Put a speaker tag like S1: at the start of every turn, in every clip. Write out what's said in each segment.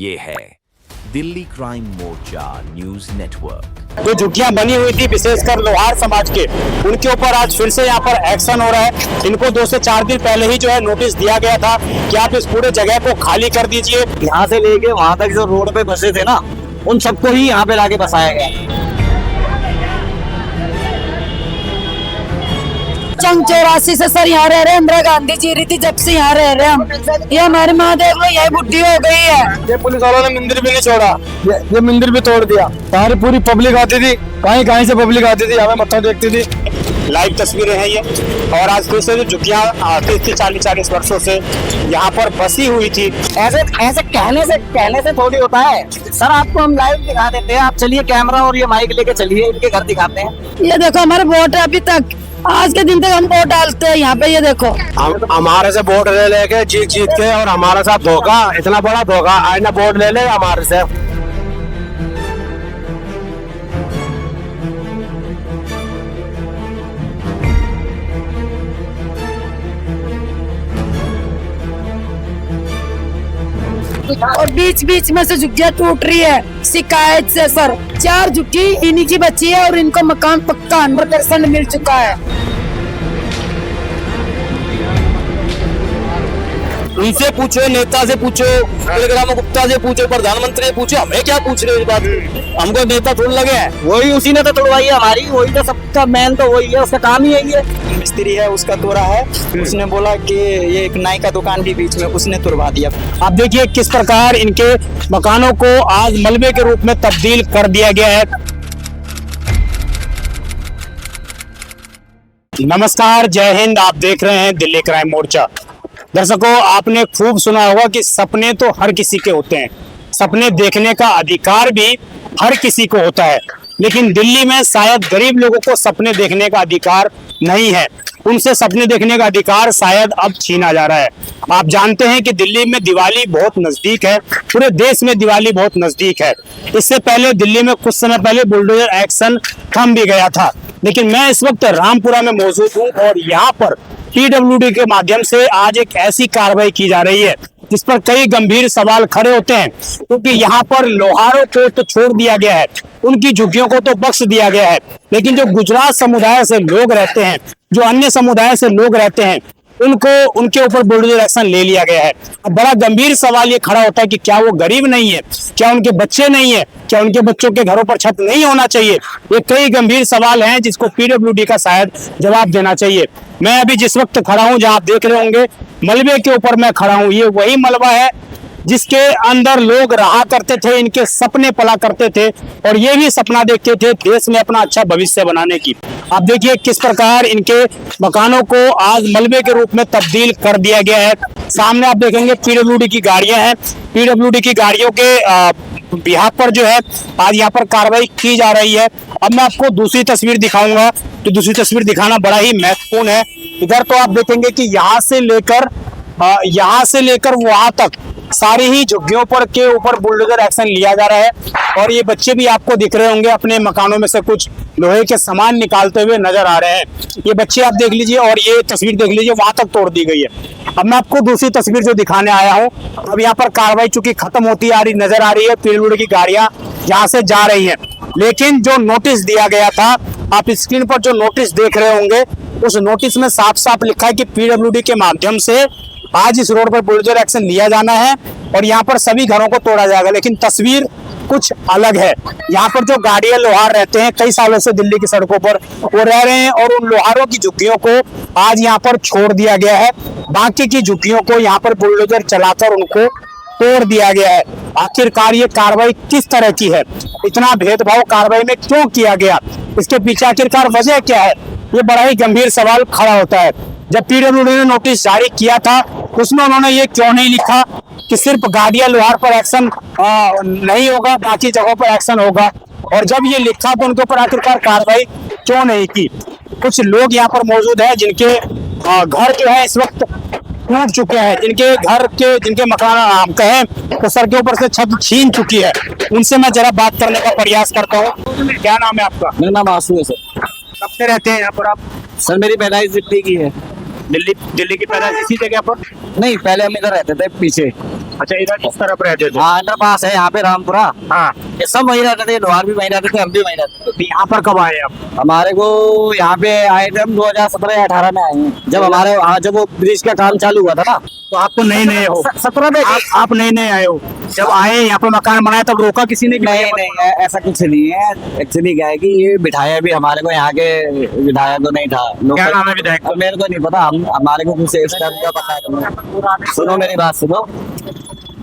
S1: ये है दिल्ली क्राइम मोर्चा news network.
S2: जो झुग्गियां बनी हुई थी विशेषकर लोहार समाज के, उनके ऊपर आज फिर से यहाँ पर एक्शन हो रहा है। इनको 2 से 4 दिन पहले ही जो है नोटिस दिया गया था कि आप इस पूरे जगह को खाली कर दीजिए।
S3: यहाँ से लेके वहाँ तक जो रोड पे बसे थे ना, उन सबको ही यहाँ पे लाके बसाया गया।
S4: जंग 84 से सर यहाँ रह रहे हैं। इंदिरा गांधी जी रही थी जब से यहाँ रह रहे हैं हम। ये हमारी माँ देख लो, यही बुढ़ी हो गई है।
S2: ये पुलिस वालों ने मंदिर भी नहीं छोड़ा, ये मंदिर भी तोड़ दिया। सारी पूरी पब्लिक आती थी, कहीं से पब्लिक आती थी, हमें मत्था देखती थी। लाइव तस्वीरें हैं ये। और आज फिर से जो झुग्गियां आती थी 40-40 वर्षों से यहाँ पर बसी हुई थी।
S3: ऐसे कहने से थोड़ी होता है सर। आपको हम लाइव दिखा देते हैं, आप चलिए कैमरा और ये माइक लेके चलिए, इनके घर दिखाते हैं।
S4: ये देखो हमारे वोट है, अभी तक आज के दिन तक हम वोट डालते हैं यहाँ पे। ये देखो
S2: हमारे से वोट ले लेके जीत के और हमारे साथ धोखा, इतना बड़ा धोखा। आज ना वोट ले ले हमारे से।
S4: और बीच बीच में से झुग्गियां टूट रही है शिकायत से सर। 4 झुग्गी इन्हीं की बची है और इनको मकान पक्का 100% मिल चुका है।
S3: उनसे पूछो, नेता से पूछो, टेलीग्राम गुप्ता से पूछो, प्रधानमंत्री से पूछो, हमें क्या पूछ रहे हो इस बात में? हमको नेता थोड़ा लगे हैं, वही उसी ने तो तोड़वाई है हमारी। वही तो सबका मेन तो वही है, उसका काम ही यही है।
S5: मिस्त्री है, उसका तोड़ा है। उसने बोला कि ये एक नाई का दुकान भी बीच में, उसने तोड़वा दिया।
S2: आप देखिए किस प्रकार इनके मकानों को आज मलबे के रूप में तब्दील कर दिया गया है। नमस्कार, जय हिंद। आप देख रहे हैं दिल्ली क्राइम मोर्चा। दर्शकों, आपने खूब सुना होगा कि सपने तो हर किसी के होते हैं, सपने देखने का अधिकार भी हर किसी को होता है। लेकिन दिल्ली में शायद गरीब लोगों को सपने देखने का अधिकार नहीं है। उनसे सपने देखने का अधिकार शायद अब छीना जा रहा है। आप जानते हैं कि दिल्ली में दिवाली बहुत नजदीक है, पूरे देश में दिवाली बहुत नजदीक है। इससे पहले दिल्ली में कुछ समय पहले बुलडोजर एक्शन थम भी गया था। लेकिन मैं इस वक्त रामपुरा में मौजूद हूँ और यहाँ पर पीडब्ल्यूडी के माध्यम से आज एक ऐसी कार्रवाई की जा रही है जिस पर कई गंभीर सवाल खड़े होते हैं। क्योंकि यहाँ पर लोहारों को तो छोड़ दिया गया है, उनकी झुग्गियों को तो बख्श दिया गया है, लेकिन जो गुजरात समुदाय से लोग रहते हैं, जो अन्य समुदाय से लोग रहते हैं, उनको उनके ऊपर बुलडोजर एक्शन ले लिया गया है। अब बड़ा गंभीर सवाल ये खड़ा होता है कि क्या वो गरीब नहीं है, क्या उनके बच्चे नहीं है, क्या उनके बच्चों के घरों पर छत नहीं होना चाहिए? ये कई गंभीर सवाल हैं जिसको पीडब्ल्यूडी का शायद जवाब देना चाहिए। मैं अभी जिस वक्त खड़ा हूं, जहां आप देख रहे होंगे मलबे के ऊपर मैं खड़ा हूं, ये वही मलबा है जिसके अंदर लोग रहा करते थे, इनके सपने पला करते थे और ये भी सपना देखते थे देश में अपना अच्छा भविष्य बनाने की। आप देखिए किस प्रकार इनके मकानों को आज मलबे के रूप में तब्दील कर दिया गया है। सामने आप देखेंगे पीडब्ल्यूडी की गाड़ियां हैं। पीडब्ल्यूडी की गाड़ियों के बिहाफ पर जो है आज यहाँ पर कार्रवाई की जा रही है। अब मैं आपको दूसरी तस्वीर दिखाऊंगा, तो दूसरी तस्वीर दिखाना बड़ा ही महत्वपूर्ण है। इधर तो आप देखेंगे कि यहाँ से लेकर वहां तक सारी ही झुग्गियों पर के ऊपर बुलडोजर एक्शन लिया जा रहा है। और ये बच्चे भी आपको दिख रहे होंगे अपने मकानों में से कुछ लोहे के सामान निकालते हुए नजर आ रहे हैं। ये बच्चे आप देख लीजिए और ये तस्वीर देख लीजिए, वहां तक तोड़ दी गई है। अब मैं आपको दूसरी तस्वीर जो दिखाने आया हूँ, अब यहाँ पर कार्रवाई चूंकि खत्म होती आ रही नजर आ रही है। पीडब्ल्यूडी की गाड़ियां यहाँ से जा रही है, लेकिन जो नोटिस दिया गया था, आप स्क्रीन पर जो नोटिस देख रहे होंगे, उस नोटिस में साफ साफ लिखा है कि पीडब्ल्यूडी के माध्यम से आज इस रोड पर बुलडोजर एक्शन लिया जाना है और यहाँ पर सभी घरों को तोड़ा जाएगा। लेकिन तस्वीर कुछ अलग है। यहाँ पर जो गाड़ियां लोहार रहते हैं, कई सालों से दिल्ली की सड़कों पर वो रह रहे हैं और उन लोहारों की झुग्गियों को आज यहाँ पर छोड़ दिया गया है। बाकी की झुग्गियों को यहाँ पर बुलडोजर चलाकर उनको तोड़ दिया गया है। आखिरकार ये कार्रवाई किस तरह की है, इतना भेदभाव कार्रवाई में क्यों किया गया, इसके पीछे आखिरकार वजह क्या है, ये बड़ा ही गंभीर सवाल खड़ा होता है। जब पीडब्ल्यूडी ने नोटिस जारी किया था, उसमें उन्होंने ये क्यों नहीं लिखा कि सिर्फ गाड़ियां लोहार पर एक्शन नहीं होगा, बाकी जगहों पर एक्शन होगा? और जब ये लिखा तो उनके ऊपर आखिरकार कार्रवाई क्यों नहीं की? कुछ लोग यहाँ पर मौजूद हैं जिनके घर जो है इस वक्त टूट चुके हैं, जिनके मकान हम कहें तो सर के ऊपर से छत छीन चुकी है। उनसे मैं जरा बात करने का प्रयास करता हूँ। क्या नाम है आपका?
S3: मेरा नाम आशु है सर।
S2: कब से रहते हैं यहाँ पर आप?
S3: सर मेरी पैदाइश दिल्ली की है।
S2: दिल्ली की पैदाइश इसी जगह पर?
S3: नहीं, पहले हम इधर रहते थे पीछे।
S2: अच्छा, इधर इस तरफ रहते थे।
S3: हाँ अंडरपास है यहाँ पे रामपुरा,
S2: हाँ,
S3: ये सब वहीं रहते थे, लोहार भी वहीं रहते थे, हम भी वहीं रहते थे।
S2: यहाँ पर कब आए आप?
S3: हमारे को यहाँ पे आए थे हम 2017 या 18 में आए हैं, जब हमारे हाँ जब वो ब्रिज का काम चालू हुआ था ना।
S2: तो आप तो नए हो,
S3: 17 में
S2: आप नए आए हो। जब आए यहाँ पर मकान बनाया तब रोका किसी ने?
S3: नहीं नहीं ऐसा कुछ नहीं है। एक्चुअली क्या है कि ये बिठाया भी हमारे को यहाँ के विधायक तो नहीं था।
S2: क्या नाम है विधायक का?
S3: अब मेरे को नहीं पता, हम हमारे को कुछ इस टाइप का पता है। सुनो मेरी बात सुनो,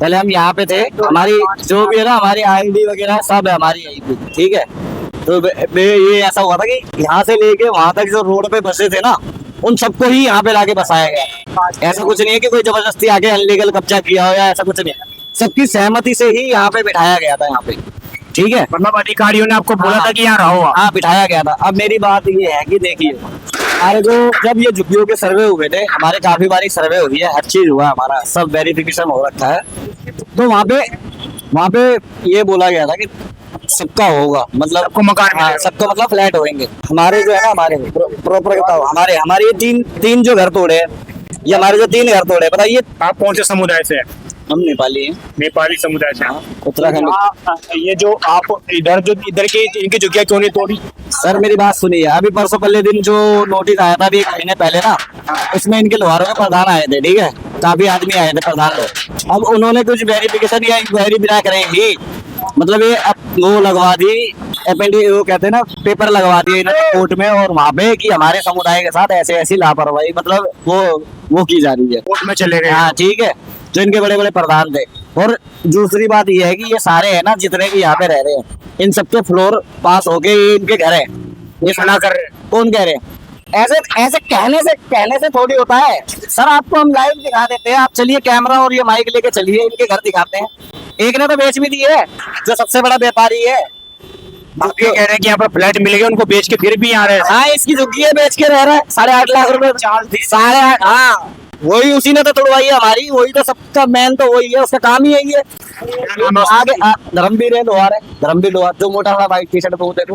S3: पहले हम यहाँ पे थे, हमारी जो भी है ना हमारी आईडी वगैरह सब है हमारी यहीं पे, ठीक है। तो ये ऐसा हुआ था कि यहाँ से लेके वहां तक जो रोड पे बसे थे ना, उन सबको ही यहाँ पे लाके बसाया गया। ऐसा कुछ नहीं है कि कोई जबरदस्ती आके अनलीगल कब्जा किया हो या ऐसा कुछ नहीं है, सबकी सहमति से ही यहाँ पे बिठाया गया था यहाँ पे, ठीक है।
S2: मतलब अधिकारियों ने आपको बोला था कि यहाँ रहो आप?
S3: हाँ बिठाया गया था। अब मेरी बात ये है कि देखिए, हमारे जो जब ये झुग्गियों के सर्वे हुए थे, हमारे काफी बारी सर्वे हुई है, हर चीज हुआ, हमारा सब वेरिफिकेशन हो रखा है। तो वहाँ पे ये बोला गया था कि सबका होगा, मतलब
S2: सबको मकान मिलेगा।
S3: सबको मतलब फ्लैट होंगे। हमारे जो है ना हमारे प्रॉपर बताओ, हमारे ये तीन जो घर तोड़े हैं, ये हमारे जो 3 घर तोड़े, बताइए।
S2: आप कौन से समुदाय से हैं?
S3: हम नेपाली हैं,
S2: नेपाली समुदाय से।
S3: उत्तराखंड।
S2: ये जो आप इधर की इनकी झुग्गियां क्यों नहीं तोड़ी?
S3: सर मेरी बात सुनिए, अभी परसों पहले दिन जो नोटिस आया था, अभी 1 महीने पहले ना, उसमें इनके लोहारों के प्रधान आए थे, ठीक है, काफी आदमी आए थे प्रधान लोग। अब उन्होंने कुछ वेरिफिकेशन या इंक्वायरी बिना करेंगी, मतलब ये वो लगवा दी, वो कहते हैं ना, पेपर लगवा दिए इन्होंने कोर्ट में, और वहाँ पे कि हमारे समुदाय के साथ ऐसे ऐसी लापरवाही, मतलब वो की जा रही है,
S2: कोर्ट में चले गए।
S3: हाँ ठीक है, जो इनके बड़े बड़े प्रधान थे। और दूसरी बात ये है कि ये सारे है ना जितने भी यहाँ पे रह रहे हैं, इन सबके फ्लोर पास होके ये इनके घर है, ये सुना कर रहे हैं। कौन कह रहे हैं? ऐसे कहने से थोड़ी होता है सर। आपको हम लाइव दिखा देते हैं, आप चलिए कैमरा और ये माइक लेके चलिए, इनके घर दिखाते हैं। एक ने तो बेच भी दी है, जो सबसे बड़ा व्यापारी है।
S2: आप ये कह रहे हैं कि यहाँ पर फ्लैट मिल गए उनको, बेच के फिर भी यहाँ रहे?
S3: हाँ इसकी झुग्गी है, बेच के रह रहा है, 8.5 लाख रुपए। 8.5, हाँ वही उसी ने तो तोड़वाई है हमारी, वही तो सबका मेन तो वही है, उसका काम ही यही है। आगे धर्मवीर है, लोहार है, धर्मवीर लोहार, जो मोटा सा व्हाइट टी शर्ट पे होते थे।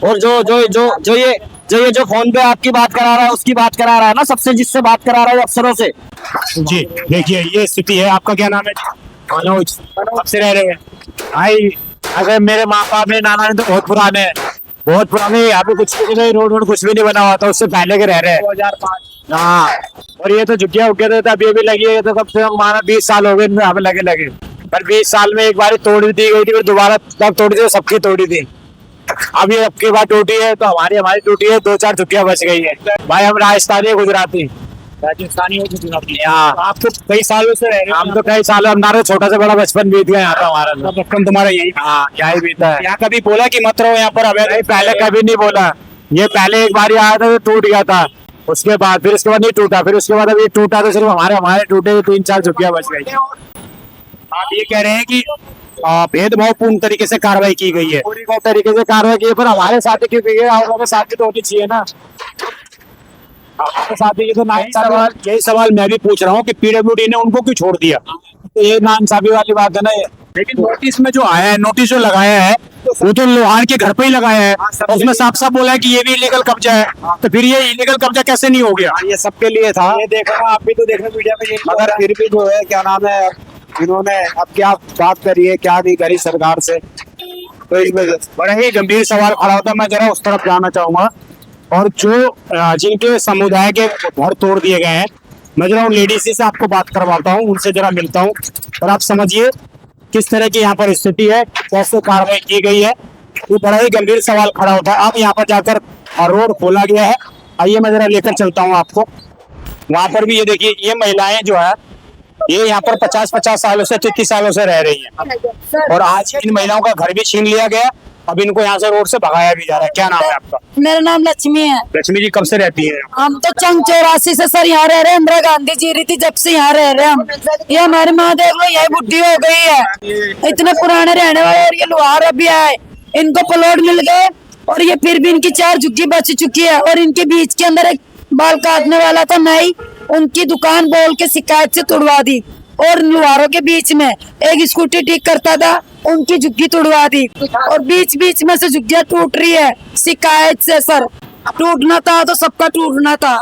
S3: और जो फोन पे आपकी बात करा रहा है, उसकी बात करा रहा है ना सबसे, जिससे बात करा रहा है अफसरों से।
S2: जी देखिए ये स्थिति है। आपका क्या नाम है? मनोज। कब से रह रहे हैं? भाई अगर मेरे माँ बाप ने नाना ने तो बहुत पुराने यहाँ पे कुछ नहीं, रोड कुछ भी नहीं बना हुआ था, उससे पहले के रह रहे हैं। 2005। हाँ, और ये तो झुग्गियां उगे थे अभी लगी है, तो कब से माना 20 साल हो गए यहाँ पे लगे। पर 20 साल में एक बार तोड़ दी गई थी, फिर दोबारा तब तोड़ी थी, सबकी तोड़ी थी। अब ये अब की बार टूटी है तो हमारी टूटी है, 2-4 झुग्गियां बच गई है। भाई हम राजस्थानी गुजराती आप तो कई सालों से रह रहे हैं? हम तो कई साल, हमारा छोटा से बड़ा बचपन बीत गया यहाँ का, हमारा बचपन तुम्हारा यही। हाँ यही बीता है। यहाँ कभी बोला कि मत रहो यहाँ पर? अबे पहले कभी नहीं बोला, ये पहले एक बार आया था तो टूट गया था, उसके बाद फिर उसके बाद नहीं टूटा, फिर उसके बाद अभी टूटा तो सिर्फ हमारे टूटे 3-4 झुग्गियां बच गई। आप ये कह रहे हैं कि भेदभावपूर्ण तरीके से कार्रवाई की गई है? पूरी तरीके से कार्रवाई की है, पर हमारे साथी क्यों की गई? आप लोगों के साथी तो होनी चाहिए ना, हमारे साथी। ये तो यही सवाल मैं भी पूछ रहा हूँ कि पीडब्ल्यूडी ने उनको क्यों छोड़ दिया? तो ये नाइंसाफी वाली बात है ना ये। लेकिन नोटिस में जो आया है, नोटिस जो लगाया है, वो तो लोहार के घर पे ही लगाया है, उसमें साफ साफ बोला है कि ये भी इलीगल कब्जा है, तो फिर ये इलीगल कब्जा कैसे नहीं हो गया? ये सबके लिए था, ये देखो आप भी तो देखो मीडिया में, मगर फिर भी जो है क्या नाम है, इन्होंने अब क्या बात करी है, क्या नहीं करी सरकार से, तो इसमें बड़ा ही गंभीर सवाल खड़ा होता है। मैं जरा उस तरफ जाना चाहूंगा, और जो जिनके समुदाय के घर तोड़ दिए गए हैं, मैं जरा उन लेडीज से आपको बात करवाता हूँ, उनसे जरा मिलता हूँ, और आप समझिए किस तरह की यहाँ पर स्थिति है, कैसे कार्रवाई की गई है। ये बड़ा ही गंभीर सवाल खड़ा होता है। अब यहाँ पर जाकर रोड खोला गया है, आइए मैं जरा लेकर चलता हूँ आपको। वहां पर भी ये देखिए, ये महिलाएं जो है ये यहाँ पर 50 सालों से 33 सालों से रह रही हैं, और आज इन महिलाओं का घर भी छीन लिया गया। अब इनको यहाँ से रोड से भगाया भी जा रहा है। क्या नाम है आपका?
S4: मेरा नाम लक्ष्मी है।
S2: लक्ष्मी जी कब से रहती है?
S4: हम तो चंग 84 से सर यहाँ रह रहे हैं, इंदिरा गांधी जी रही थी जब से यहाँ रह रहे हैं हम। ये हमारी माँ देख लो, यही बुढ़ी हो गई है, इतने पुराने रहने वाले, और ये लोहार अभी आए, इनको प्लॉट मिल गए, और ये फिर भी इनकी 4 झुग्गी बच चुकी है। और इनके बीच के अंदर एक बाल काटने वाला था नाई, उनकी दुकान बोल के शिकायत से तोड़वा दी। और लोहारों के बीच में एक स्कूटी ठीक करता था, उनकी झुग्गी तोड़वा दी, और बीच में से झुग्गियां टूट रही है शिकायत से। सर टूटना था तो सबका टूटना था,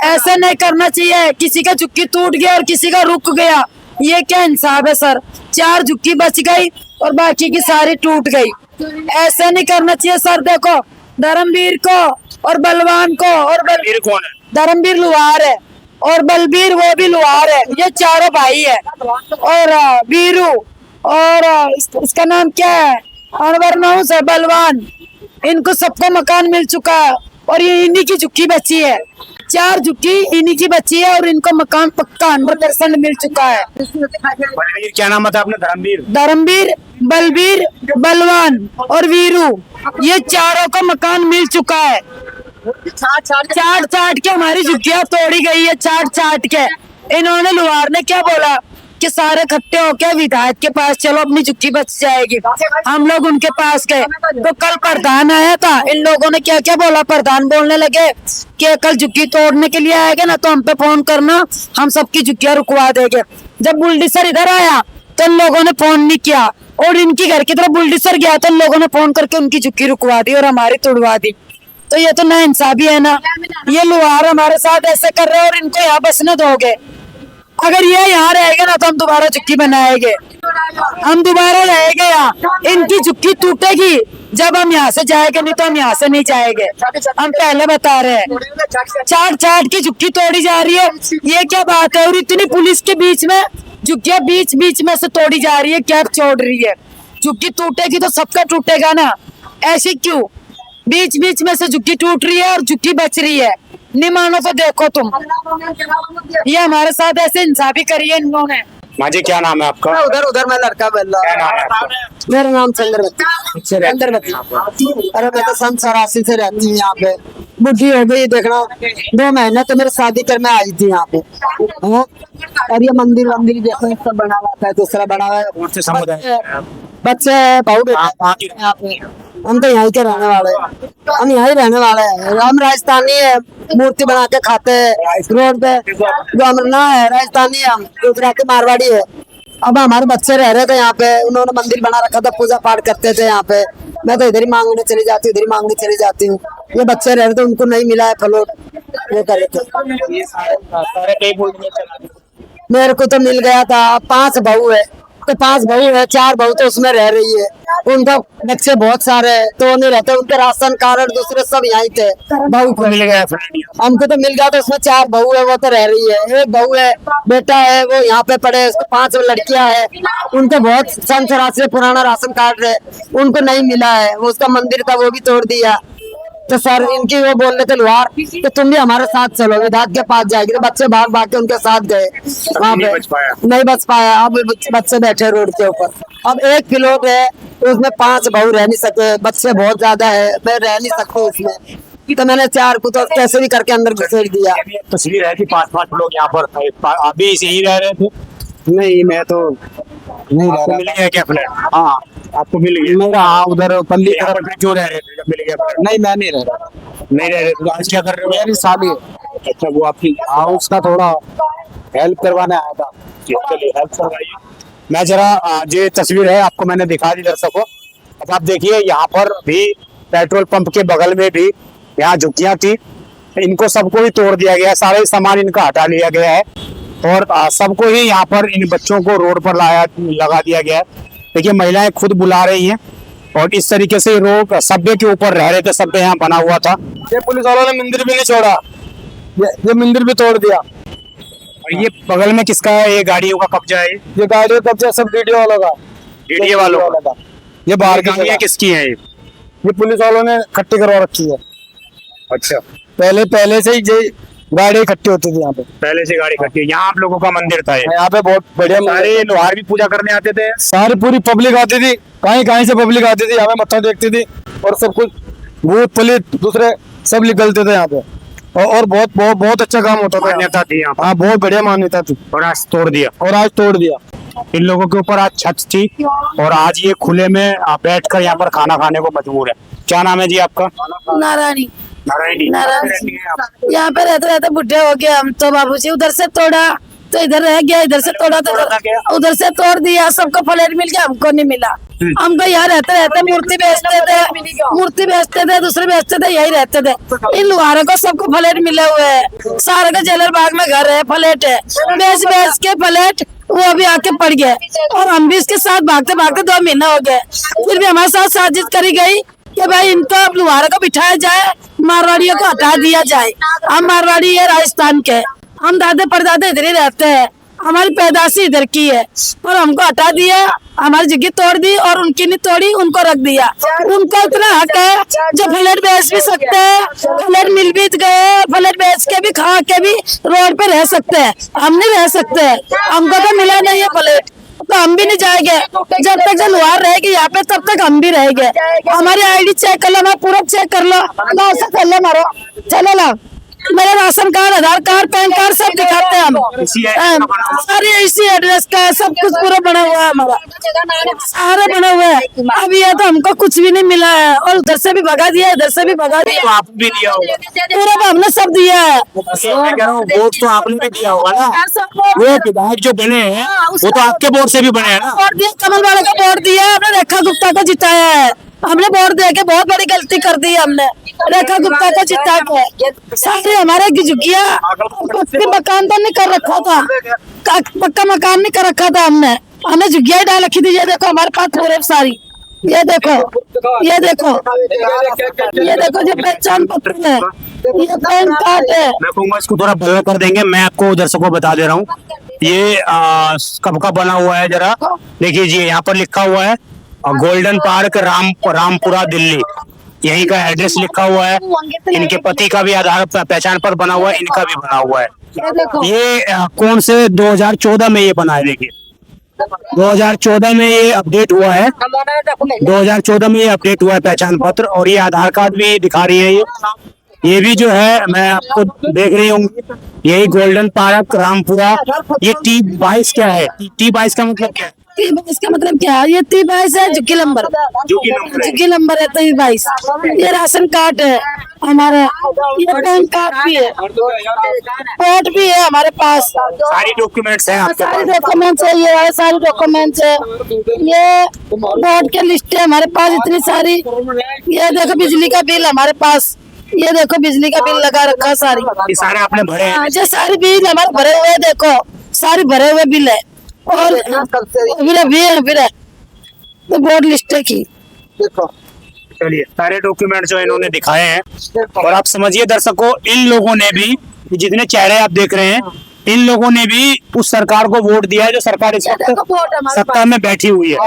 S4: ऐसे नहीं करना चाहिए। किसी का झुग्गी टूट गया और किसी का रुक गया, ये क्या इंसाफ है सर? 4 झुक्की बच गई और बाकी की सारी टूट गई। ऐसा नहीं करना चाहिए सर। देखो धर्मवीर को और बलवान को और
S2: वीर कौन है?
S4: धर्मवीर लुहार है और बलबीर वो भी लुहार है। ये चारों भाई है। और वीरू और इसका नाम क्या है, अनवर नौस है, बलवान, इनको सबको मकान मिल चुका है और ये इन्हीं की झुक्की बची है। 4 झुक्की इन्हीं की बची है और इनको मकान पक्का 100% मिल चुका है।
S2: बलवीर क्या नाम था आपने? धर्मवीर,
S4: धर्मवीर, बलबीर, बलवान और वीरू, ये चारों का मकान मिल चुका है। चाट चाट के हमारी झुग्गियां तोड़ी गई है। चाट चाट के इन्होंने, लुहार ने क्या बोला कि सारे इकट्ठे होके विधायक के पास चलो, अपनी झुग्गी बच जाएगी। हम लोग उनके पास गए तो कल प्रधान आया था। इन लोगों ने क्या क्या बोला? प्रधान बोलने लगे कि कल झुग्गी तोड़ने के लिए आएगा ना तो हम पे फोन करना, हम सबकी झुग्गियां रुकवा देंगे। जब बुलडोजर इधर आया तो इन लोगों ने फोन नहीं किया और इनकी घर की तरफ बुलडोजर गया तो इन लोगों ने फोन करके उनकी झुग्गी रुकवा दी और हमारी तोड़वा दी। तो ये तो ना इंसाफी है ना। ये लुहार हमारे साथ ऐसे कर रहे हैं और इनको यहाँ बसने दोगे? अगर ये यहाँ रहेगा ना तो हम दोबारा झुक्की बनाएंगे, हम दोबारा रहेंगे यहाँ। इनकी झुक्की टूटेगी जब हम यहाँ से जाएंगे, नहीं तो हम यहाँ से नहीं जाएंगे। हम पहले बता रहे हैं। चाट चाट की झुक्की तोड़ी जा रही है, ये क्या बात है? और इतनी पुलिस के बीच में झुक्कियां बीच बीच में से तोड़ी जा रही है, क्या छोड़ रही है? झुक्की टूटेगी तो सबका टूटेगा ना, ऐसी क्यों बीच बीच में से झुक्की टूट रही है और झुक्की बच रही है? नहीं मानो तो देखो तुम, ये हमारे साथ ऐसे इंसाफी करी है इन्होंने।
S2: माजी क्या नाम है आपका?
S3: उधर मैं लड़का बोल रहा
S2: क्या नाम है आपका?
S3: मेरा नाम चंद्रवती। अरे मैं तो सन 84 से रहती हूँ यहाँ पे। बुढ़ी हो गई, देखना 2 महीने तो मेरे शादी कर मैं आई थी यहाँ पे। हाँ? और ये मंदिर वंदिर देखो सब बना हुआ था, दूसरा बना हुआ
S2: कौन से समुदाय?
S3: है। बच्चे बहू बेटे यहाँ पे। हम तो यहीं के रहने वाले हैं, हम यहीं रहने वाले हैं। हम राजस्थानी है, मूर्ति बना के खाते हैं रोड पे। जो अमरना है राजस्थानी है, हम गुजराती मारवाड़ी है। अब हमारे बच्चे रह रहे थे यहाँ पे, उन्होंने मंदिर बना रखा था, पूजा पाठ करते थे यहाँ पे। मैं तो इधर ही मांगने चली जाती हूँ, इधर ही मांगने चली जाती हूँ। ये बच्चे रह रहे थे, उनको नहीं मिला है फ्लोट, ये करे थे। मेरे को तो मिल गया था। 5 बहू है तो 5 बहू है, 4 बहू तो उसमें रह रही है। उनका बच्चे बहुत सारे हैं तो नहीं रहते, उनके राशन कार्ड दूसरे सब यहीं थे। बहू को
S2: मिल गया,
S3: हमको तो मिल गया था, उसमें 4 बहू है, वो तो रह रही है। एक बहू है, बेटा है, वो यहाँ पे पड़े। 5 लड़कियां हैं, उनके बहुत सन 84 से पुराना राशन कार्ड है, उनको नहीं मिला है। वो उसका मंदिर था वो भी तोड़ दिया। तो सर इनकी वो बोल रहे थे लुहार कि तुम भी हमारे साथ चलो, विधायक के पास जाएगी। तो बच्चे भाग भाग के उनके साथ गए, वहाँ पे नहीं बच पाया। अब बच्चे बैठे रोड के ऊपर। अब 1 प्लॉट है तो उसमें 5 बहू रह नहीं सके, बच्चे बहुत ज्यादा है, मैं रह नहीं सकता उसमें। तो मैंने 4 को तो कैसे भी करके अंदर घुसेड़ दिया।
S2: तस्वीर है कि 5-5 लोग यहाँ पर थे, आप भी यहीं रह रहे थे?
S3: नहीं मैं तो नहीं रह रहा।
S2: मिल गया क्या फ्लैट?
S3: हाँ
S2: आपको मिल गया?
S3: मेरा, हाँ उधर पल्ली
S2: यहाँ पर फिर क्यों रह रहे थे जब मिल गया फ्लैट?
S3: नहीं मैं नहीं रह रहा,
S2: नहीं रह रहे थे तो आज क्या कर रहे हो?
S3: मेरी शादी है।
S2: अच्छा, वो आपकी?
S3: हाँ उसका थोड़ा हेल्प करवाने आया था।
S2: चलिए हेल्प करवाइए। मैं जरा ये तस्वीर है आपको मैंने दिखा दी दर्शकों। अब आप देखिए यहाँ पर भी पेट्रोल पंप के बगल में भी यहाँ झुग्गियां थी, इनको सबको ही तोड़ दिया गया है, सारे सामान इनका हटा लिया गया है और सबको ही यहाँ पर इन बच्चों को रोड पर लगा दिया गया है। देखिए महिलाएं खुद बुला रही हैं और इस तरीके से लोग सभ्य के ऊपर रह रहे थे, सभ्य यहाँ बना हुआ था।
S3: ये पुलिस वालों ने मंदिर भी नहीं छोड़ा, ये मंदिर भी तोड़ दिया।
S2: और ये बगल में किसका है? ये गाड़ियों का कब्जा है?
S3: ये गाड़ियों का कब्जा सब डीडीओ वालों का,
S2: डीडीए वालों का।
S3: ये बाहर की
S2: गाड़ियाँ किसकी हैं?
S3: ये पुलिस वालों ने इकट्ठी करवा रखी है।
S2: अच्छा,
S3: पहले से ही ये गाड़ी इकट्ठी होती थी यहाँ पे,
S2: पहले से गाड़ी खड़ी है। यहाँ आप लोगों का मंदिर था?
S3: यहाँ पे बहुत बढ़िया
S2: सारे लोहार भी पूजा करने आते थे?
S3: सारी पूरी पब्लिक आती थी, कहीं से पब्लिक आती थी, हमें मत्था देखती थी और सब कुछ भूत प्रेत दूसरे सब निकलते थे यहाँ पे। और बहुत अच्छा काम होता था,
S2: मान्यता थी यहाँ पर।
S3: हाँ बहुत बढ़िया मान्यता थी
S2: और आज तोड़ दिया।
S3: और आज तोड़ दिया।
S2: इन लोगों के ऊपर आज छत थी और आज ये खुले में बैठकर यहाँ पर खाना खाने को मजबूर है। क्या नाम है जी आपका?
S4: नारायणी।
S2: नारायणी।
S4: नारायण यहाँ पे रहते रहते बुढ़े हो गए हम तो। बाबूजी उधर से तोड़ा तो इधर रह गया, इधर से तोड़ा तो उधर से तोड़ दिया। सबको फ्लैट मिल गया, हमको नहीं मिला। हमको यहाँ रहते रहते मूर्ति बेचते थे, दूसरे बेचते थे, यही रहते थे। इन लुहारों को सबको फ्लैट मिले हुए है, सारे का जेलर बाग में घर है, फ्लैट है, बेच के फ्लैट वो अभी आके पड़ गया और हम भी इसके साथ भागते भागते 2 महीना हो गए। फिर भी हमारे साथ साजिश करी गई कि भाई इनको अब लुहारों को बिठाया जाए, मारवाड़ियों को हटा दिया जाए। हम मारवाड़ी है राजस्थान के, हम दादे परदादे इधर ही रहते हैं, हमारी पैदाशी इधर की है, और हमको हटा दिया, हमारी जगह तोड़ दी और उनकी नहीं तोड़ी, उनको रख दिया। उनको इतना हक है जो फ्लैट बेच भी सकते हैं, फ्लैट मिल भी गए, फ्लैट बेच के भी खा के भी रोड पे रह सकते हैं, हम नहीं रह सकते। हमको तो मिला नहीं है फ्लैट, तो हम भी नहीं जाएंगे। जब तक जो लुहार रहेगी यहाँ पे तब तक हम भी रहेंगे। हमारी आईडी चेक कर लो, हमारा पूरा चेक कर लो, कर लो मारो, चलो ला मेरा राशन कार्ड, आधार कार्ड, पैन कार्ड सब दिखाते हैं हम। सारे इसी एड्रेस का सब कुछ पूरा बना हुआ है हमारा, सारा बना हुआ है। अब ये तो हमको कुछ भी नहीं मिला है, और उधर से भी भगा दिया, इधर से भी भगा दिया।
S2: आप भी दिया होगा,
S4: पूरा हमने सब दिया है।
S2: वोट तो आपने भी दिया होगा ना। वो विधायक जो बने हैं वो तो आपके वोट से भी बने हैं ना।
S4: वोट दिया, कमल वाले का वोट दिया, हमने रेखा गुप्ता को जिताया है। हमने वोट दे के बहुत बड़ी गलती कर दी हमने, रेखा गुप्ता को जिता के। सारे हमारे झुग्गिया पक्के मकान तो नहीं कर रखा था, पक्का मकान नहीं कर रखा था हमने झुग्गिया ही डाल रखी थी। ये देखो हमारे पास पूरे सारी, ये देखो, ये देखो, ये देखो, ये पहचान पत्र है, ये पैन कार्ड है।
S2: मैं कहूँगा इसको थोड़ा बड़ा कर देंगे। मैं आपको दर्शकों को बता दे रहा हूँ, ये कब का बना हुआ है, जरा देखिए जी। यहाँ पर लिखा हुआ है गोल्डन पार्क रामपुरा दिल्ली, यहीं का एड्रेस लिखा हुआ है। इनके पति का भी आधार पहचान पर बना हुआ है, इनका भी बना हुआ है। ये कौन से 2014 में ये बना है, देखिए 2014 में ये अपडेट हुआ है, 2014 में ये अपडेट हुआ है पहचान पत्र, और ये आधार कार्ड भी दिखा रही है। ये भी जो है, मैं आपको देख रही हूँ, यही गोल्डन पार्क रामपुरा। ये T22 क्या है? T22 का मतलब क्या है?
S4: इसका मतलब क्या है? ये 22 है, झुग्गी नंबर, झुग्गी नंबर है 22। ये राशन कार्ड है हमारा, ये पैन कार्ड भी है, वोट भी है हमारे पास,
S2: सारी डॉक्यूमेंट्स हैं आपके
S4: सारी डॉक्यूमेंट्स है, ये है सारी डॉक्यूमेंट्स है। ये वोट के लिस्ट है हमारे पास इतनी सारी। ये देखो बिजली का बिल हमारे पास, ये देखो बिजली का बिल लगा रखा है सारी,
S2: ये सारे आपने भरे हैं।
S4: ये सारी बिल हमारे भरे हुए, देखो सारे भरे हुए बिल है, और फिर है तो बोर्ड लिस्ट की देखो।
S2: चलिए, सारे डॉक्यूमेंट जो इन्होंने दिखाए हैं, और आप समझिए दर्शकों, इन लोगों ने भी, जितने चेहरे आप देख रहे हैं, इन लोगों ने भी उस सरकार को वोट दिया है जो सरकार इस वक्त सत्ता में बैठी हुई है।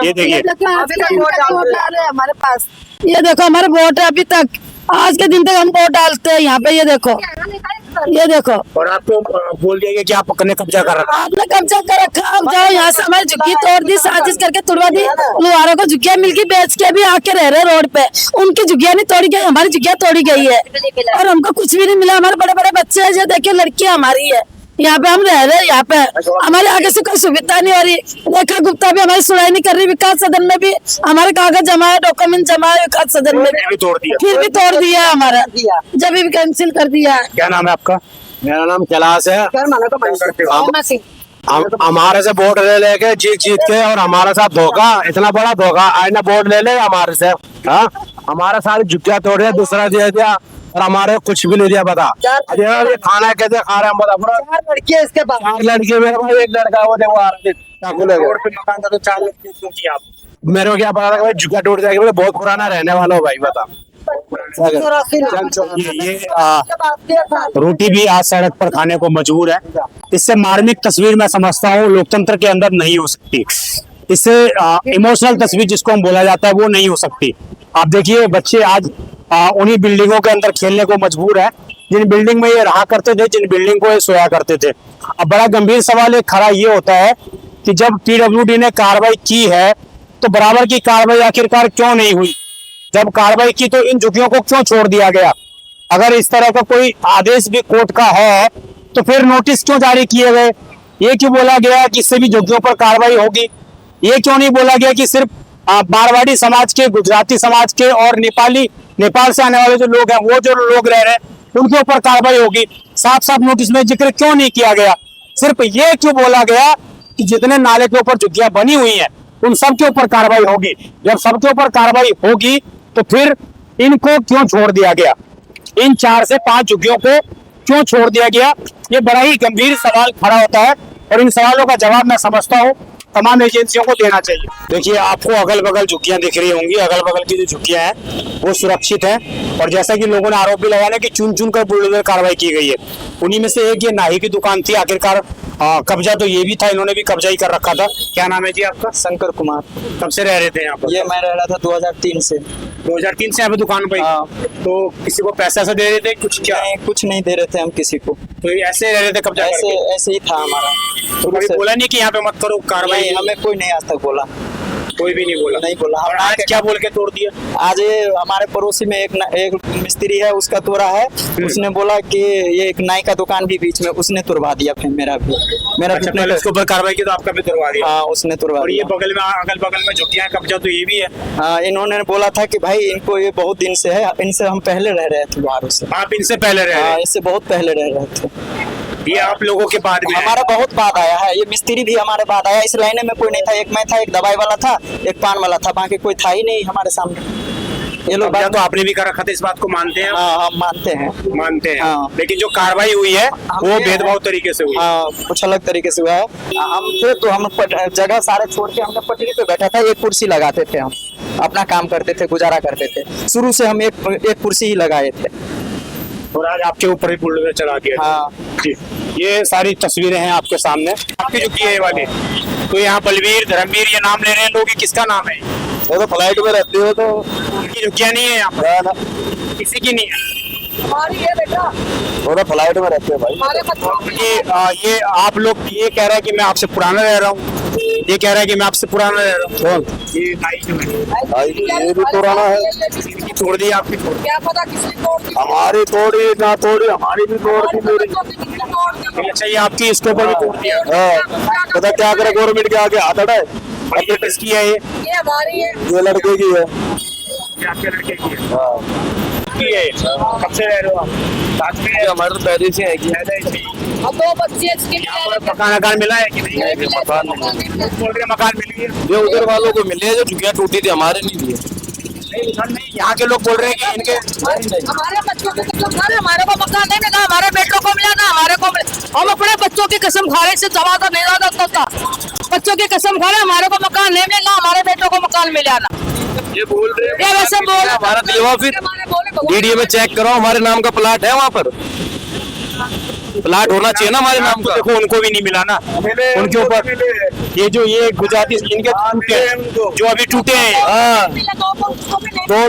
S2: ये देखिए,
S4: हमारे पास, ये देखो हमारे वोट है अभी तक, आज के दिन तक हम वोट डालते हैं यहाँ पे। ये देखो, ये देखो,
S2: और आपको बोल दिया गया कि आपने कब्जा कर रखा।
S4: आपने कब्जा कर रखा, अब जाओ यहाँ से। हमारी झुग्गी तोड़ दी, साजिश करके तुड़वा दी, लुहारों को झुग्गियाँ मिल गई, बेच के भी आके रह रहे रोड पे। उनकी झुग्गियाँ नहीं तोड़ी गई, हमारी झुग्गियाँ तोड़ी गई है, और हमको कुछ भी नहीं मिला। हमारे बड़े बड़े बच्चे हैं, जो देखिए लड़कियाँ हमारी है, यहाँ पे हम रह रहे हैं। यहाँ पे हमारे आगे से कोई सुविधा नहीं हो रही। रेखा गुप्ता भी हमारी सुनाई नहीं कर रही। विकास सदन में भी हमारे कागज जमा है, डॉक्यूमेंट जमा है, विकास सदन में
S2: भी तोड़ दिया,
S4: फिर भी तोड़ दिया हमारा, जब भी कैंसिल कर दिया।
S2: क्या नाम है आपका?
S3: मेरा नाम कैलाश है। हमारे से वोट ले लेके जीत के, और हमारे साथ धोखा, इतना बड़ा धोखा। आज ना वोट ले ले हमारे से, हाँ हमारा सारी झुग्गियाँ तोड़ दिया, दूसरा दे दिया, और हमारे कुछ भी नहीं दिया। बता ये खाना कैसे खा रहे हैं, बता। 4 लड़कियां इसके पास, 4 लड़के, मेरे पास 1 लड़का, वो देखो आ रहा मकान था तो 4 लड़के क्यों किया आप? मेरे को क्या पता था कि भाई झुग्गियाँ टूट जाएगी, बोले बहुत पुराना रहने वाला हो भाई, बता।
S2: ये रोटी भी आज सड़क पर खाने को मजबूर है। इससे मार्मिक तस्वीर मैं समझता हूँ लोकतंत्र के अंदर नहीं हो सकती। इससे इमोशनल तस्वीर जिसको हम बोला जाता है वो नहीं हो सकती। आप देखिए, बच्चे आज उन्हीं बिल्डिंगों के अंदर खेलने को मजबूर है, जिन बिल्डिंग में ये रहा करते थे, जिन बिल्डिंग को ये सोया करते थे। अब बड़ा गंभीर सवाल एक खड़ा ये होता है कि जब PWD ने कार्रवाई की है तो बराबर की कार्रवाई आखिरकार क्यों नहीं हुई? जब कार्रवाई की तो इन झुग्गियों को क्यों छोड़ दिया गया? अगर इस तरह का कोई आदेश भी कोर्ट का है तो फिर नोटिस क्यों जारी किए गए? ये क्यों बोला गया कि इससे भी झुग्गियों पर कार्रवाई होगी? ये क्यों नहीं बोला गया कि सिर्फ मारवाड़ी समाज के, गुजराती समाज के और नेपाल से आने वाले जो लोग हैं, वो जो लोग रह रहे हैं, उनके ऊपर कार्रवाई होगी? साफ साफ नोटिस में जिक्र क्यों नहीं किया गया? सिर्फ ये क्यों बोला गया कि जितने नाले के ऊपर झुग्गियां बनी हुई हैं उन सब के ऊपर कार्रवाई होगी? जब सबके ऊपर कार्रवाई होगी तो फिर इनको क्यों छोड़ दिया गया? इन 4 से 5 झुग्गियों को क्यों छोड़ दिया गया? ये बड़ा ही गंभीर सवाल खड़ा होता है। और इन सवालों का जवाब मैं समझता हूँ तमाम एजेंसियों को देना चाहिए। देखिए आपको अगल बगल झुग्गियां दिख रही होंगी, अगल बगल की जो झुग्गियां हैं वो सुरक्षित हैं और जैसा कि लोगों ने आरोप भी लगाया ना कि चुन चुन कर बुलडोजर कार्रवाई की गई है, उन्हीं में से एक ये नाई की दुकान थी। आखिरकार कब्जा तो ये भी था, इन्होंने भी कब्जा ही कर रखा था। क्या नाम है जी आपका?
S5: शंकर कुमार।
S2: कब से रह रहे थे यहाँ पर?
S5: ये मैं रह रहा था 2003 से।
S2: 2003 से यहाँ पे दुकान पे?
S5: हाँ।
S2: तो किसी को पैसा ऐसा दे रहे थे कुछ? क्या
S5: नहीं, कुछ नहीं दे रहे थे हम किसी को,
S2: तो ऐसे रह रहे थे कब्जा
S5: ऐसे
S2: करके?
S5: ऐसे ही था हमारा।
S2: तो कभी बोला नहीं कि यहाँ पे मत करो कार्रवाई?
S5: नहीं, हमें कोई नहीं आज तक बोला,
S2: कोई भी नहीं बोला?
S5: नहीं बोला।
S2: और आज क्या बोल के तोड़ दिया?
S5: आज ये हमारे पड़ोसी में एक मिस्त्री है, उसका तोड़ा है। उसने बोला कि ये एक नाई का दुकान भी बीच में, उसने तुड़वा दिया। फिर मेरा भी
S2: अच्छा, पहले उसके ऊपर कार्रवाई की तो आपका भी तुड़वा दिया?
S5: हाँ, उसने तुड़वा
S2: और ये
S5: दिया।
S2: बगल में अगल बगल में झुग्गियां कब्जा तो ये भी है?
S5: हाँ, इन्होंने बोला था कि भाई इनको ये बहुत दिन से है, इनसे हम पहले रह रहे थे बाहरों से।
S2: आप इनसे पहले रह
S5: हाँ,
S2: रहे?
S5: इससे बहुत पहले रह रहे थे।
S2: ये आप लोगों के बाद में है?
S5: हमारा बहुत बाद आया है, ये मिस्त्री भी हमारे बाद आया। इस लाइन में कोई नहीं था, एक मैं था, एक दवाई वाला था, एक पान वाला था, बाकी कोई था ही नहीं हमारे सामने। ये लोग
S2: कब्जा तो आपने भी कर रखा था, इस बात को मानते हैं?
S5: हाँ, हम मानते हैं।
S2: मानते हैं।
S5: हाँ।
S2: लेकिन जो कार्रवाई हुई है वो भेदभाव तरीके से हुई?
S5: हाँ, कुछ अलग तरीके से हुआ है। हम थे तो हम जगह सारे छोड़ के हमने पटरी पे बैठा था, एक कुर्सी लगाते थे, हम अपना काम करते थे, गुजारा करते थे। शुरू से हम एक कुर्सी ही लगाए थे।
S2: और आज आपके ऊपर ही बुलडोजर चला दिया?
S5: हाँ।
S2: जी, ये सारी तस्वीरें हैं आपके सामने। आपकी जो की है ये वाली, तो यहाँ बलवीर, धर्मवीर ये नाम ले रहे हैं लोग, ये किसका नाम है?
S3: वो तो फ्लाइट में रहते हो तो
S2: उनकी झुग्गियां नहीं है यहाँ पर? किसी की नहीं है?
S4: हमारी है बेटा,
S3: वो तो फ्लाइट में रहते हो भाई।
S4: हमारे बच्चों की
S2: ये आप लोग ये कह रहा है कि मैं आपसे पुराना रह रहा हूँ, ये कह रहा है कि मैं आपसे पुराना रह रहा हूँ। ये नाई जो है
S3: भाई ये भी पुराना है।
S2: इनकी तोड़ दी आपकी? तोड़ दी।
S4: क्या पता किसने तोड़ दी,
S3: हमारी तोड़ी ना तोड़ी, हमारी भी तोड़ दी मेरी।
S4: बच्चों की किसने तोड़ दी।
S2: अच्छा, ये आपकी इसके ऊपर भी तोड़ दिया?
S3: हाँ, पता क्या करे गवर्नमेंट के आगे हाथ अड़ाए।
S2: और ये किसकी है?
S4: ये हमारी है।
S3: ये लड़के की है।
S2: ये आपके लड़के की है?
S3: हाँ,
S2: की है? कब से रह रहे हो आप? साथ में?
S3: हमारे तो पहले से है कि
S4: और दो बच्चे इसके
S2: यहाँ पर मकान मिला है कि नहीं?
S3: मकान
S2: बोल रहे मकान मिल गया?
S3: ये उधर वालों को मिले जो झुग्गियां टूटी थी, हमारे नहीं लिए।
S2: नहीं, उधर नहीं, यहाँ के लोग बोल रहे हैं कि इनके
S4: हमारे बच्चों की कसम खा रहे, हमारे को मकान नहीं मिला, हमारे बेटों को मिला ना, हमारे को मिला। हम अपने बच्चों की कसम खा रहे, इससे ज्यादा नहीं ज्यादा होता। बच्चों की कसम खा रहे, हमारे को मकान नहीं मिला, हमारे बेटों को मकान मिला ना।
S3: ये बोल रहे
S4: ये वैसे बोल
S3: हमारा दिलवा फिर वीडियो में चेक करो, हमारे नाम का प्लाट है वहाँ पर। प्लाट होना चाहिए ना हमारे नाम का।
S2: देखो उनको भी नहीं मिला ना, उनके ऊपर ये गुजराती इनके टूटे हैं, जो अभी टूटे हैं।
S3: हाँ,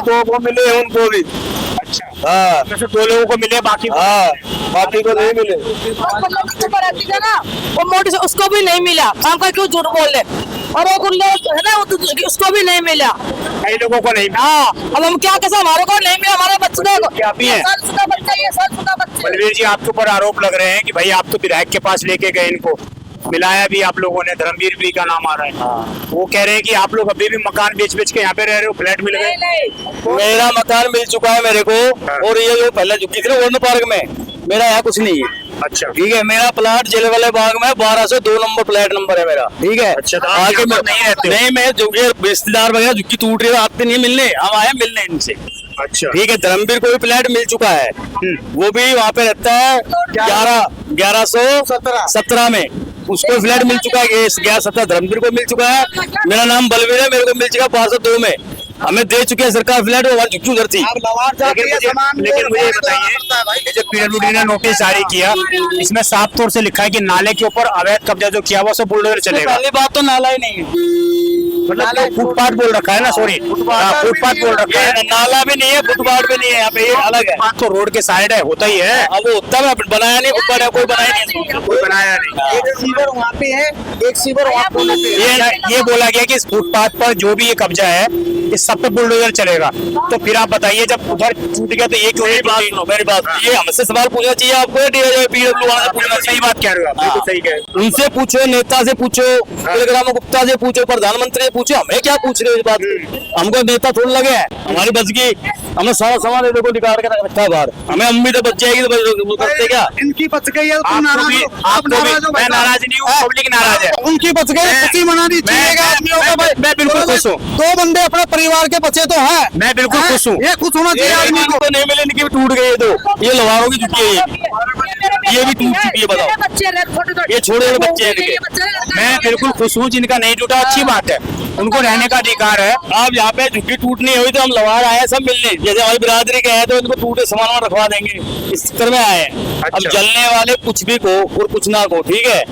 S3: दो को मिले उनको भी।
S2: अच्छा,
S3: हाँ
S2: वैसे 2 लोगों को मिले, बाकी
S3: हाँ, बाकी को नहीं मिले।
S4: ना वो मोटी से उसको भी नहीं मिला, हम का क्यों झूठ बोल रहे। और वो गुंडे है ना, उसको भी नहीं मिला।
S2: कई लोगों को नहीं मिला।
S4: हाँ, अब हम क्या कैसे, हमारे को नहीं मिला, हमारे बच्चे को।
S2: क्या भी है?
S4: शादीशुदा बच्चा, ये शादीशुदा बच्चा।
S2: बलवीर जी, आपके ऊपर आरोप लग रहे हैं कि भाई आप तो विधायक के पास लेके गए, इनको मिलाया भी आप लोगों ने, धर्मवीर भी का नाम आ रहा है। वो कह रहे हैं कि आप लोग अभी भी मकान बेच के यहाँ पे रह रहे हो, फ्लैट मिल गए?
S4: नहीं,
S3: मेरा मकान मिल चुका है मेरे को। और ये जो पहले झुग्गी थी ना वरुण पार्क में, मेरा यहाँ कुछ नहीं है।
S2: अच्छा,
S3: ठीक है, मेरा प्लाट जेल वाले बाग में 12 से 2 नंबर फ्लैट नंबर है मेरा। ठीक है,
S2: अच्छा, तो आप
S3: आगे
S2: यहाँ
S3: मैं
S2: पर नहीं रहते हो?
S3: नहीं, मैं जो ये रिश्तेदार वगैरह झुग्गी टूट रही है आते नहीं मिलने, हम आए मिलने इनसे।
S2: अच्छा,
S3: ठीक है, धर्मवीर को भी फ्लैट मिल चुका है, वो भी वहाँ पे रहता है 1117 में, उसको फ्लैट मिल चुका है। 1117 धर्मवीर को मिल चुका है। मेरा नाम बलवीर है, मेरे को मिल चुका है 502 में। हमें दे चुके हैं सरकार फ्लैट, हमारी झुग्गी उधर थी।
S2: लेकिन मुझे ये बताइए, ये जो पीडब्ल्यूडी ने नोटिस जारी किया, इसमें साफ तौर से लिखा है कि नाले के ऊपर अवैध कब्जा जो किया हुआ सब बुलडोजर चलेगा।
S3: पहली बात तो नाला ही नहीं है,
S2: मतलब फुटपाथ बोल रखा है ना, सॉरी फुटपाथ बोल रखा है।
S3: नाला भी नहीं है, फुटपाथ भी नहीं है, यहाँ पे ये अलग है।
S2: फुटपाथ तो रोड के साइड है, होता ही है।
S3: अब वो उत्तम है, बनाया नहीं फुटपाथ, है कोई बनाया नहीं।
S2: कोई बनाया नहीं।
S5: एक सीवर वहाँ पे है, एक सीवर वहाँ पे।
S2: ये बोला गया कि इस फुटपाथ पर जो भी ये कब्जा है, इस सब पे बुलडोजर चलेगा। तो फिर आप बताइए, जब उधर टूट गया तो ये क्यों नहीं
S3: बात सुनो, मेरी बात, ये हमसे सवाल पूछना चाहिए आपको, पीडब्ल्यू वाला से पूछना
S2: सही बात कह रहे हो आप, बिल्कुल सही कह रहे हो।
S3: उनसे पूछो, नेता से पूछो, टेलीग्राम गुप्ता से पूछो, प्रधानमंत्री से पूछो, हमें क्या पूछ रहे हो इस बात की? हमको नेता थोड़ा लगे हैं, हमारी बच की, हमने सारा सामान इधर को निकाल के रखा है बाहर। हमें अम्मी तो बच जाएगी तो करते क्या?
S5: इनकी बच गई है,
S2: मैं नाराज नहीं हूँ, पब्लिक नाराज है।
S5: उनकी बच गई, खुशी मनानी चाहिए आदमियों को भाई।
S2: मैं बिल्कुल खुश खुश हूँ।
S3: 2 बंदे अपने परिवार के बच्चे तो हैं।
S2: मैं बिल्कुल खुश हूँ।
S3: ये खुश होना चाहिए आदमी को।
S5: नहीं मिले, इनकी भी टूट गई है। तो ये लोहारों की जुटी है, ये भी टूट चुकी है। बताओ, ये छोटे छोटे बच्चे हैं इनके।
S2: मैं बिल्कुल खुश हूँ, जिनका नहीं टूटा अच्छी बात है, उनको रहने का अधिकार है।
S5: आप यहाँ पे झुग्गी टूटनी हुई तो हम लवार आए हैं सब मिलने, जैसे हमारी बिरादरी के हैं तो इनको टूटे सामान रखवा देंगे, इस चक्कर में आए हैं। अब जलने वाले कुछ भी को और कुछ ना को, ठीक है।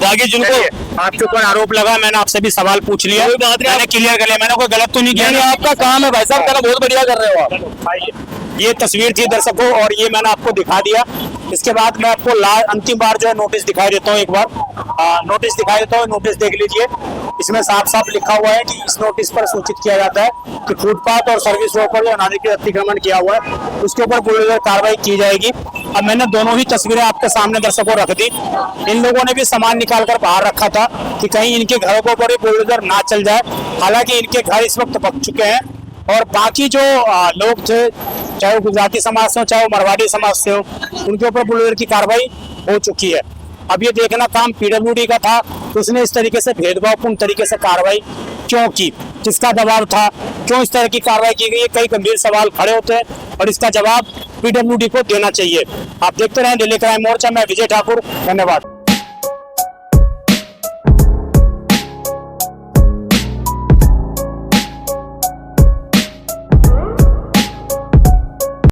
S5: बाकी जिनको
S2: आपके ऊपर आरोप लगा, मैंने आपसे भी सवाल पूछ लिया,
S5: कोई बात नहीं,
S2: मैंने क्लियर कर लिया, मैंने कोई गलत तो नहीं किया।
S5: नहीं, आपका काम है भाई साहब, करना बहुत बढ़िया कर रहे हो आप।
S2: ये तस्वीर थी दर्शकों, और ये मैंने आपको दिखा दिया। इसके बाद मैं आपको अंतिम बार जो है नोटिस दिखाई देता हूँ। एक बार नोटिस दिखाई देता हूँ, नोटिस देख लीजिए। इसमें साफ साफ लिखा हुआ है कि इस नोटिस पर सूचित किया जाता है कि फुटपाथ और सर्विस रोड पर जो अनाधिकृत अतिक्रमण किया हुआ है उसके ऊपर बुलडोजर कार्रवाई की जाएगी। अब मैंने दोनों ही तस्वीरें आपके सामने दर्शकों रख दी। इन लोगों ने भी सामान निकाल कर बाहर रखा था कि कहीं इनके घरों के ऊपर बुलडोजर ना चल जाए। हालांकि इनके घर इस वक्त पक चुके हैं, और बाकी जो लोग थे, चाहे वो गुजराती समाज से हो चाहे वो मरवाड़ी समाज से हो, उनके ऊपर बुलडोजर की कार्रवाई हो चुकी है। अब ये देखना काम पीडब्ल्यूडी का था, तो उसने इस तरीके से भेदभावपूर्ण तरीके से कार्रवाई क्यों की, किसका दबाव था, क्यों इस तरह की कार्रवाई की गई, कई गंभीर सवाल खड़े होते हैं और इसका जवाब पीडब्ल्यूडी को देना चाहिए। आप देखते रहें दिल्ली क्राइम मोर्चा। मैं विजय ठाकुर, धन्यवाद।